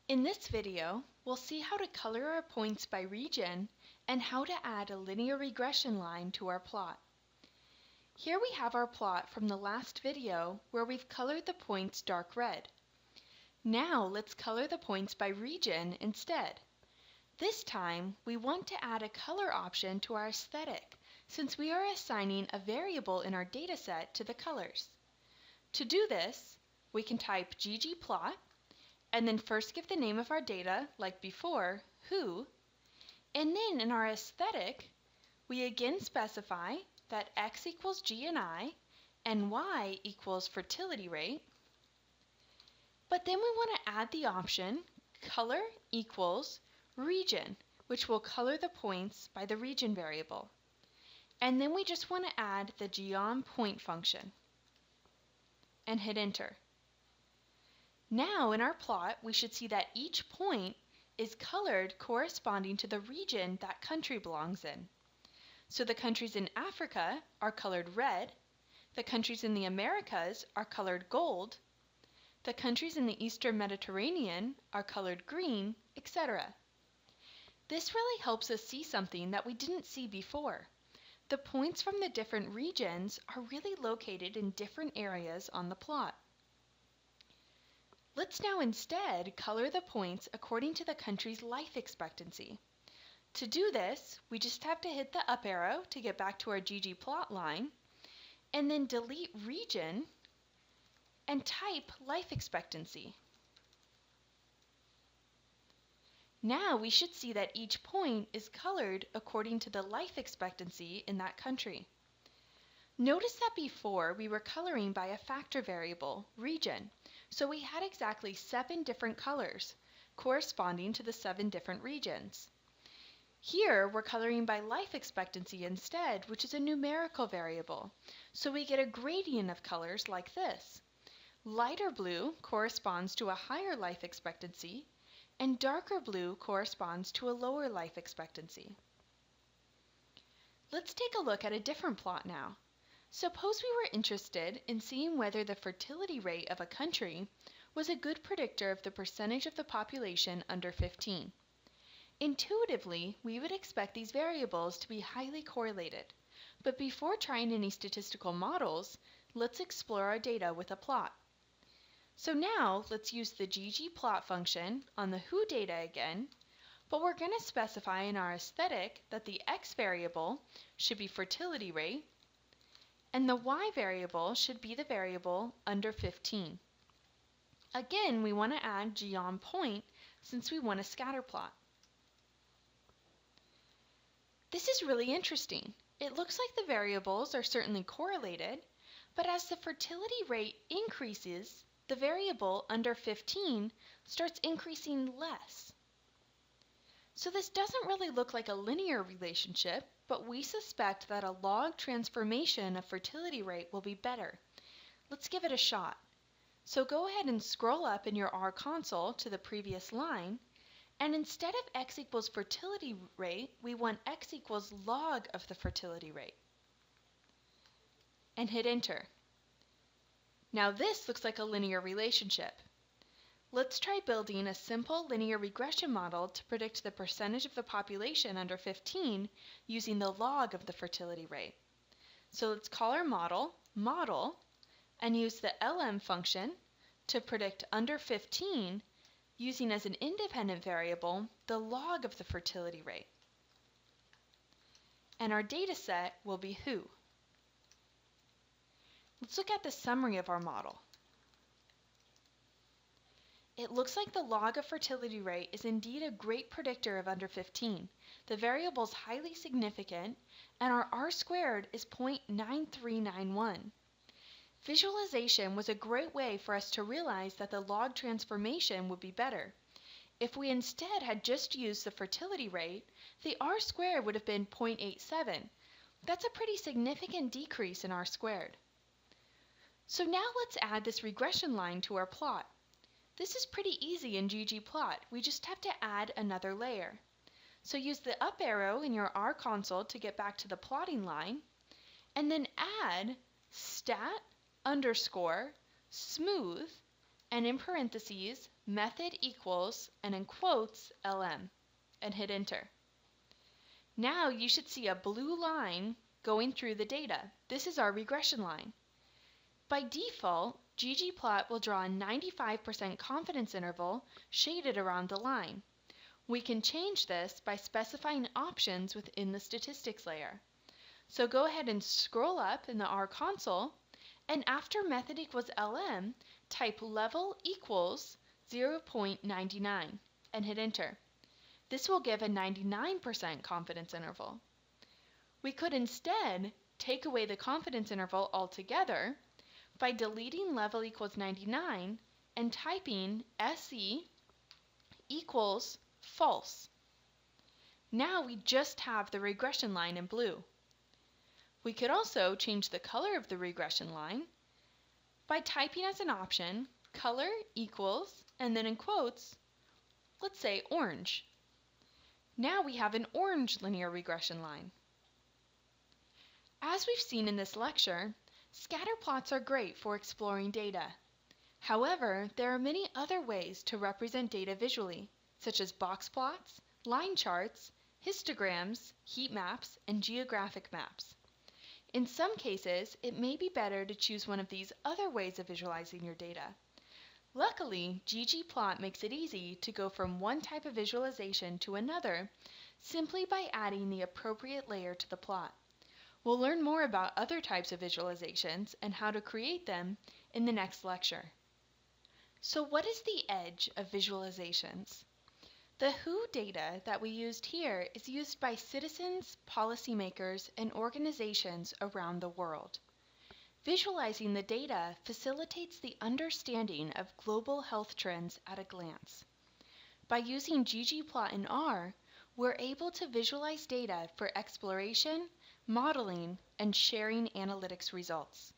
In this video, we'll see how to color our points by region and how to add a linear regression line to our plot. Here we have our plot from the last video where we've colored the points dark red. Now let's color the points by region instead. This time, we want to add a color option to our aesthetic since we are assigning a variable in our dataset to the colors. To do this, we can type ggplot and then first give the name of our data, like before, who, and then in our aesthetic, we again specify that x equals g and I, and y equals fertility rate. But then we want to add the option color equals region, which will color the points by the region variable. And then we just want to add the geonPoint function and hit enter. Now in our plot, we should see that each point is colored corresponding to the region that country belongs in. So the countries in Africa are colored red, the countries in the Americas are colored gold, the countries in the Eastern Mediterranean are colored green, etc. This really helps us see something that we didn't see before. The points from the different regions are really located in different areas on the plot. Let's now instead color the points according to the country's life expectancy. To do this, we just have to hit the up arrow to get back to our ggplot line, and then delete region and type life expectancy. Now we should see that each point is colored according to the life expectancy in that country. Notice that before we were coloring by a factor variable, region, so we had exactly 7 different colors corresponding to the 7 different regions. Here we're coloring by life expectancy instead, which is a numerical variable, so we get a gradient of colors like this. Lighter blue corresponds to a higher life expectancy, and darker blue corresponds to a lower life expectancy. Let's take a look at a different plot now. Suppose we were interested in seeing whether the fertility rate of a country was a good predictor of the percentage of the population under 15. Intuitively, we would expect these variables to be highly correlated, but before trying any statistical models, let's explore our data with a plot. So now let's use the ggplot function on the who data again, but we're going to specify in our aesthetic that the x variable should be fertility rate, and the y variable should be the variable under 15. Again, we want to add geonPoint since we want a scatter plot. This is really interesting. It looks like the variables are certainly correlated, but as the fertility rate increases, the variable under 15 starts increasing less. So this doesn't really look like a linear relationship, but we suspect that a log transformation of fertility rate will be better. Let's give it a shot. So go ahead and scroll up in your R console to the previous line, and instead of x equals fertility rate, we want x equals log of the fertility rate. And hit enter. Now this looks like a linear relationship. Let's try building a simple linear regression model to predict the percentage of the population under 15 using the log of the fertility rate. So let's call our model, model, and use the lm function to predict under 15 using as an independent variable the log of the fertility rate. And our data set will be who. Let's look at the summary of our model. It looks like the log of fertility rate is indeed a great predictor of under 15. The variable is highly significant, and our R squared is 0.9391. Visualization was a great way for us to realize that the log transformation would be better. If we instead had just used the fertility rate, the R squared would have been 0.87. That's a pretty significant decrease in R squared. So now let's add this regression line to our plot. This is pretty easy in ggplot. We just have to add another layer. So use the up arrow in your R console to get back to the plotting line, and then add stat underscore smooth, and in parentheses method equals, and in quotes, LM, and hit enter. Now you should see a blue line going through the data. This is our regression line. By default, ggplot will draw a 95% confidence interval shaded around the line. We can change this by specifying options within the statistics layer. So go ahead and scroll up in the R console, and after method equals LM, type level equals 0.99 and hit enter. This will give a 99% confidence interval. We could instead take away the confidence interval altogether by deleting level equals 99 and typing SE equals false. Now we just have the regression line in blue. We could also change the color of the regression line by typing as an option color equals, and then in quotes, let's say orange. Now we have an orange linear regression line. As we've seen in this lecture, scatter plots are great for exploring data. However, there are many other ways to represent data visually, such as box plots, line charts, histograms, heat maps, and geographic maps. In some cases, it may be better to choose one of these other ways of visualizing your data. Luckily, ggplot makes it easy to go from one type of visualization to another simply by adding the appropriate layer to the plot. We'll learn more about other types of visualizations and how to create them in the next lecture. So what is the edge of visualizations? The WHO data that we used here is used by citizens, policymakers, and organizations around the world. Visualizing the data facilitates the understanding of global health trends at a glance. By using ggplot in R, we're able to visualize data for exploration, modeling, and sharing analytics results.